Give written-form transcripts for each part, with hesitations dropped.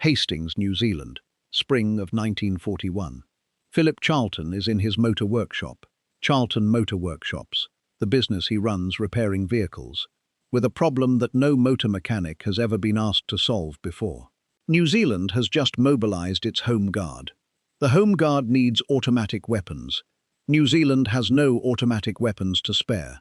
Hastings, New Zealand, spring of 1941. Philip Charlton is in his motor workshop, Charlton Motor Workshops, the business he runs repairing vehicles, with a problem that no motor mechanic has ever been asked to solve before. New Zealand has just mobilised its Home Guard. The Home Guard needs automatic weapons. New Zealand has no automatic weapons to spare.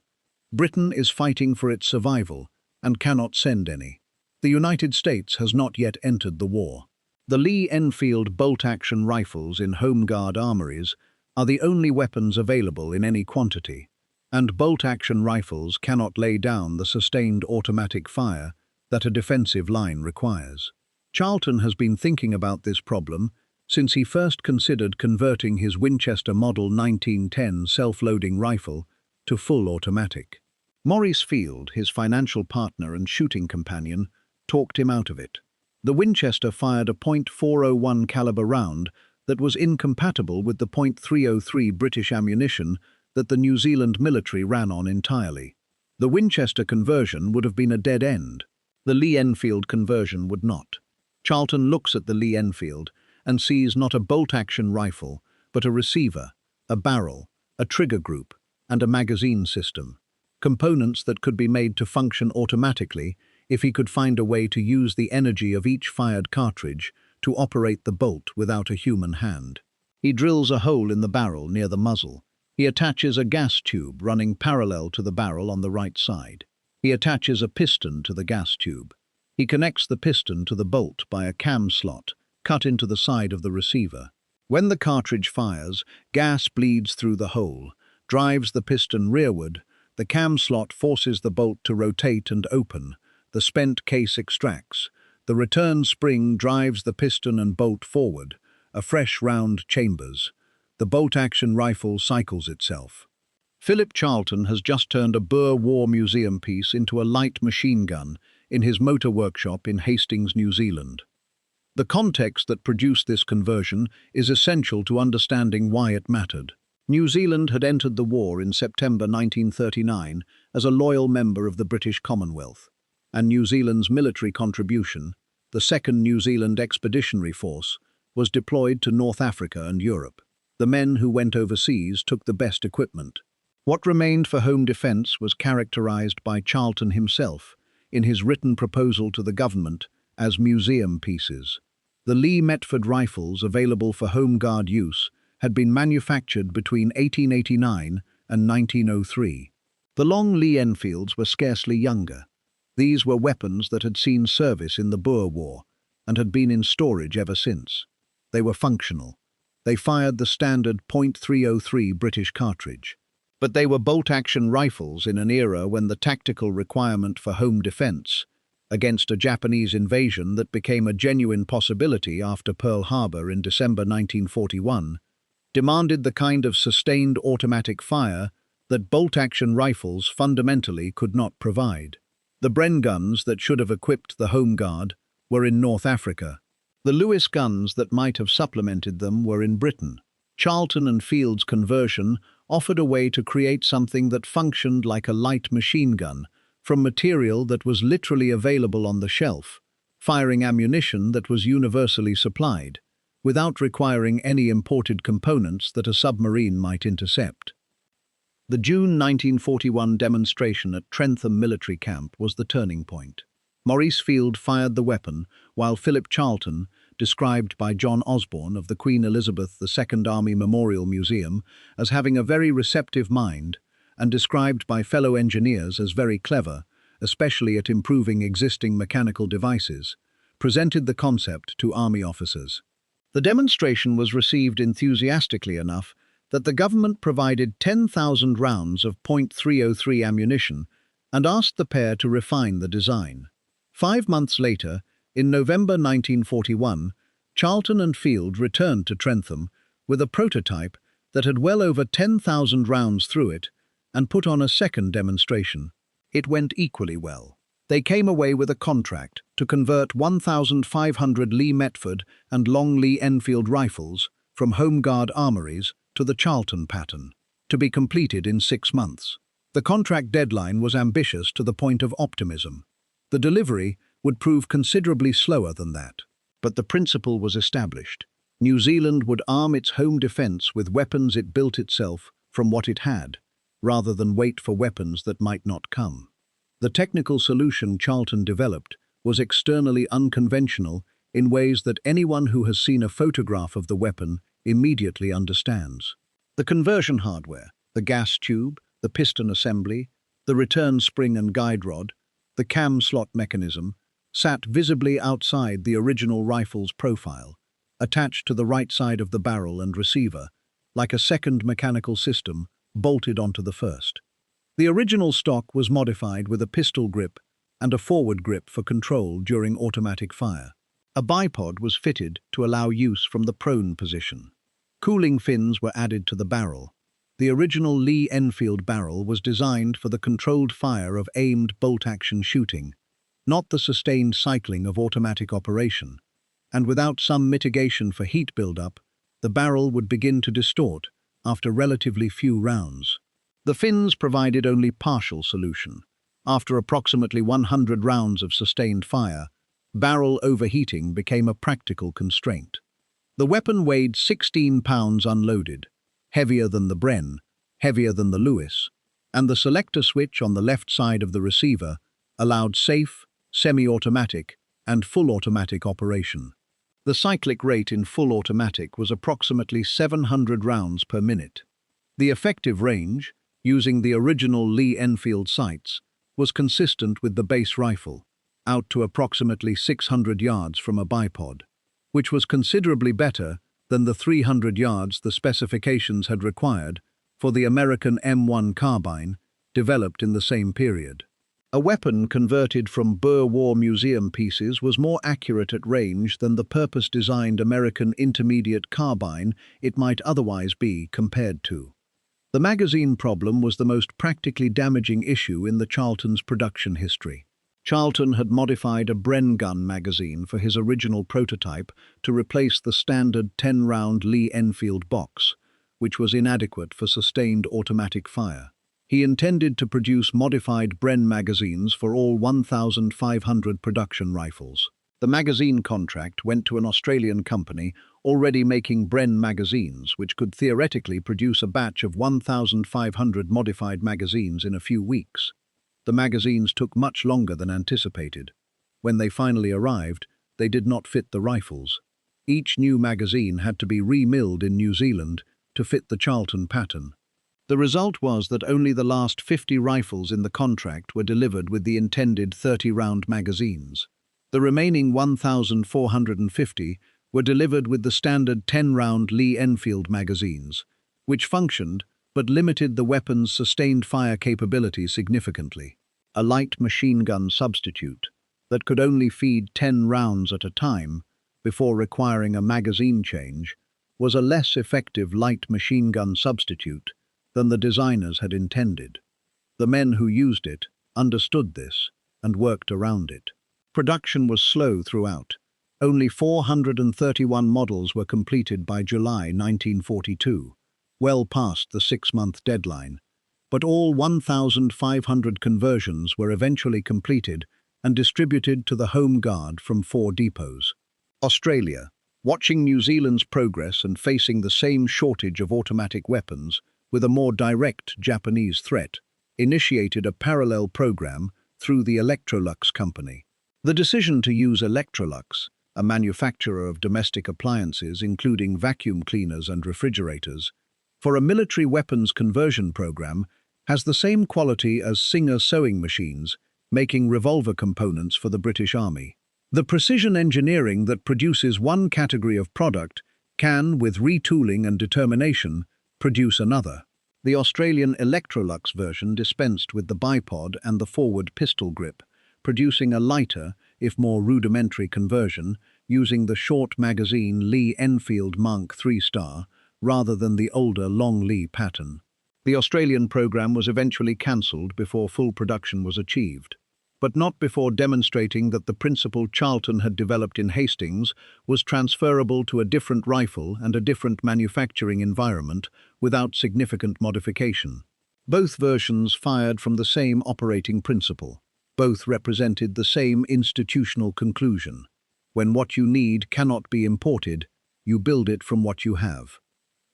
Britain is fighting for its survival and cannot send any. The United States has not yet entered the war. The Lee-Enfield bolt-action rifles in Home Guard armories are the only weapons available in any quantity, and bolt-action rifles cannot lay down the sustained automatic fire that a defensive line requires. Charlton has been thinking about this problem since he first considered converting his Winchester Model 1910 self-loading rifle to full automatic. Maurice Field, his financial partner and shooting companion, talked him out of it. The Winchester fired a .401 caliber round that was incompatible with the .303 British ammunition that the New Zealand military ran on entirely. The Winchester conversion would have been a dead end. The Lee-Enfield conversion would not. Charlton looks at the Lee-Enfield and sees not a bolt-action rifle, but a receiver, a barrel, a trigger group, and a magazine system. Components that could be made to function automatically if he could find a way to use the energy of each fired cartridge to operate the bolt without a human hand. He drills a hole in the barrel near the muzzle. He attaches a gas tube running parallel to the barrel on the right side. He attaches a piston to the gas tube. He connects the piston to the bolt by a cam slot cut into the side of the receiver. When the cartridge fires, gas bleeds through the hole, drives the piston rearward. The cam slot forces the bolt to rotate and open. The spent case extracts. The return spring drives the piston and bolt forward. A fresh round chambers. The bolt-action rifle cycles itself. Philip Charlton has just turned a Boer War Museum piece into a light machine gun in his motor workshop in Hastings, New Zealand. The context that produced this conversion is essential to understanding why it mattered. New Zealand had entered the war in September 1939 as a loyal member of the British Commonwealth, and New Zealand's military contribution, the 2nd New Zealand Expeditionary Force, was deployed to North Africa and Europe. The men who went overseas took the best equipment. What remained for home defence was characterised by Charlton himself in his written proposal to the government as museum pieces. The Lee-Metford rifles available for Home Guard use had been manufactured between 1889 and 1903. The long Lee-Enfields were scarcely younger. These were weapons that had seen service in the Boer War and had been in storage ever since. They were functional. They fired the standard .303 British cartridge. But they were bolt-action rifles in an era when the tactical requirement for home defence, against a Japanese invasion that became a genuine possibility after Pearl Harbor in December 1941, demanded the kind of sustained automatic fire that bolt-action rifles fundamentally could not provide. The Bren guns that should have equipped the Home Guard were in North Africa. The Lewis guns that might have supplemented them were in Britain. Charlton and Field's conversion offered a way to create something that functioned like a light machine gun from material that was literally available on the shelf, firing ammunition that was universally supplied, without requiring any imported components that a submarine might intercept. The June 1941 demonstration at Trentham Military Camp was the turning point. Maurice Field fired the weapon, while Philip Charlton, described by John Osborne of the Queen Elizabeth II Army Memorial Museum as having a very receptive mind, and described by fellow engineers as very clever, especially at improving existing mechanical devices, presented the concept to Army officers. The demonstration was received enthusiastically enough that the government provided 10,000 rounds of .303 ammunition and asked the pair to refine the design. 5 months later, in November 1941, Charlton and Field returned to Trentham with a prototype that had well over 10,000 rounds through it and put on a second demonstration. It went equally well. They came away with a contract to convert 1,500 Lee-Metford and long Lee-Enfield rifles from Home Guard armories to the Charlton pattern, to be completed in 6 months. The contract deadline was ambitious to the point of optimism. The delivery would prove considerably slower than that. But the principle was established. New Zealand would arm its home defence with weapons it built itself from what it had, rather than wait for weapons that might not come. The technical solution Charlton developed was externally unconventional in ways that anyone who has seen a photograph of the weapon immediately understands. The conversion hardware, the gas tube, the piston assembly, the return spring and guide rod, the cam slot mechanism, sat visibly outside the original rifle's profile, attached to the right side of the barrel and receiver, like a second mechanical system bolted onto the first. The original stock was modified with a pistol grip and a forward grip for control during automatic fire. A bipod was fitted to allow use from the prone position. Cooling fins were added to the barrel. The original Lee-Enfield barrel was designed for the controlled fire of aimed bolt-action shooting, not the sustained cycling of automatic operation, and without some mitigation for heat buildup, the barrel would begin to distort after relatively few rounds. The fins provided only partial solution. After approximately 100 rounds of sustained fire, barrel overheating became a practical constraint. The weapon weighed 16 pounds unloaded, heavier than the Bren, heavier than the Lewis, and the selector switch on the left side of the receiver allowed safe, semi-automatic, and full automatic operation. The cyclic rate in full automatic was approximately 700 rounds per minute. The effective range, using the original Lee-Enfield sights, was consistent with the base rifle, out to approximately 600 yards from a bipod, which was considerably better than the 300 yards the specifications had required for the American M1 carbine, developed in the same period. A weapon converted from Boer War Museum pieces was more accurate at range than the purpose-designed American intermediate carbine it might otherwise be compared to. The magazine problem was the most practically damaging issue in the Charlton's production history. Charlton had modified a Bren gun magazine for his original prototype to replace the standard 10-round Lee-Enfield box, which was inadequate for sustained automatic fire. He intended to produce modified Bren magazines for all 1,500 production rifles. The magazine contract went to an Australian company already making Bren magazines, which could theoretically produce a batch of 1,500 modified magazines in a few weeks. The magazines took much longer than anticipated. When they finally arrived, they did not fit the rifles. Each new magazine had to be remilled in New Zealand to fit the Charlton pattern. The result was that only the last 50 rifles in the contract were delivered with the intended 30-round magazines. The remaining 1,450 were delivered with the standard 10-round Lee-Enfield magazines, which functioned but limited the weapon's sustained fire capability significantly. A light machine gun substitute that could only feed 10 rounds at a time before requiring a magazine change was a less effective light machine gun substitute than the designers had intended. The men who used it understood this and worked around it. Production was slow throughout. Only 431 models were completed by July 1942, well past the 6-month deadline, but all 1,500 conversions were eventually completed and distributed to the Home Guard from 4 depots. Australia, watching New Zealand's progress and facing the same shortage of automatic weapons with a more direct Japanese threat, initiated a parallel program through the Electrolux company. The decision to use Electrolux, a manufacturer of domestic appliances including vacuum cleaners and refrigerators, for a military weapons conversion program has the same quality as Singer sewing machines, making revolver components for the British Army. The precision engineering that produces one category of product can, with retooling and determination, produce another. The Australian Electrolux version dispensed with the bipod and the forward pistol grip, producing a lighter, if more rudimentary conversion, using the short magazine Lee-Enfield Monk 3-star rather than the older long Lee pattern. The Australian program was eventually cancelled before full production was achieved, but not before demonstrating that the principle Charlton had developed in Hastings was transferable to a different rifle and a different manufacturing environment without significant modification. Both versions fired from the same operating principle. Both represented the same institutional conclusion. When what you need cannot be imported, you build it from what you have.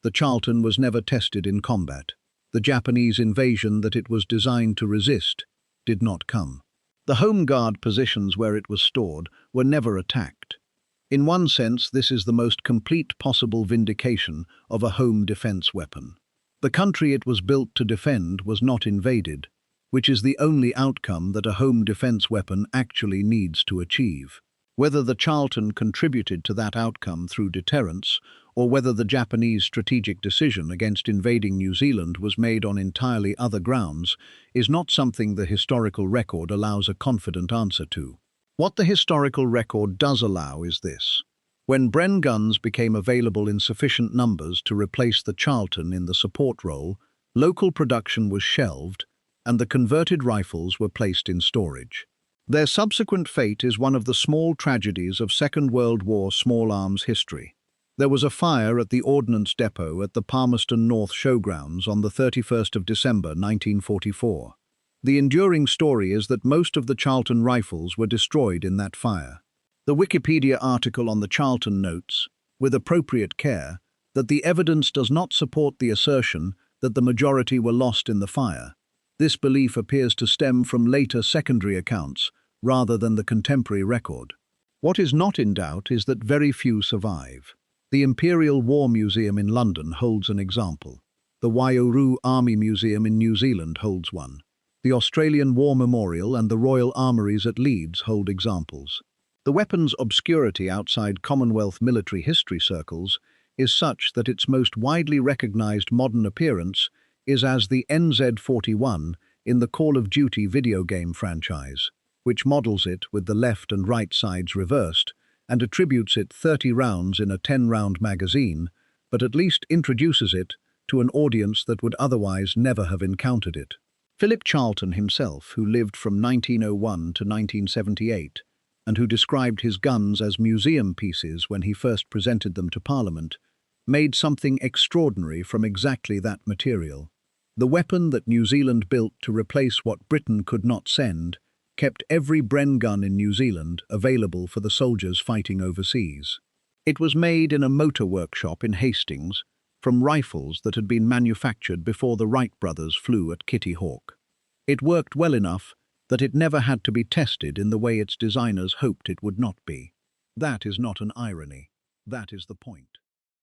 The Charlton was never tested in combat. The Japanese invasion that it was designed to resist did not come. The home guard positions where it was stored were never attacked. In one sense, this is the most complete possible vindication of a home defense weapon. The country it was built to defend was not invaded, which is the only outcome that a home defense weapon actually needs to achieve. Whether the Charlton contributed to that outcome through deterrence, or whether the Japanese strategic decision against invading New Zealand was made on entirely other grounds, is not something the historical record allows a confident answer to. What the historical record does allow is this. When Bren guns became available in sufficient numbers to replace the Charlton in the support role, local production was shelved and the converted rifles were placed in storage. Their subsequent fate is one of the small tragedies of Second World War small arms history. There was a fire at the Ordnance Depot at the Palmerston North Showgrounds on the 31st of December 1944. The enduring story is that most of the Charlton rifles were destroyed in that fire. The Wikipedia article on the Charlton notes, with appropriate care, that the evidence does not support the assertion that the majority were lost in the fire. This belief appears to stem from later secondary accounts rather than the contemporary record. What is not in doubt is that very few survive. The Imperial War Museum in London holds an example. The Waiouru Army Museum in New Zealand holds one. The Australian War Memorial and the Royal Armouries at Leeds hold examples. The weapon's obscurity outside Commonwealth military history circles is such that its most widely recognised modern appearance is as the NZ-41 in the Call of Duty video game franchise, which models it with the left and right sides reversed and attributes it 30 rounds in a 10-round magazine, but at least introduces it to an audience that would otherwise never have encountered it. Philip Charlton himself, who lived from 1901 to 1978, and who described his guns as museum pieces when he first presented them to Parliament, made something extraordinary from exactly that material. The weapon that New Zealand built to replace what Britain could not send kept every Bren gun in New Zealand available for the soldiers fighting overseas. It was made in a motor workshop in Hastings from rifles that had been manufactured before the Wright Brothers flew at Kitty Hawk. It worked well enough that it never had to be tested in the way its designers hoped it would not be. That is not an irony. That is the point.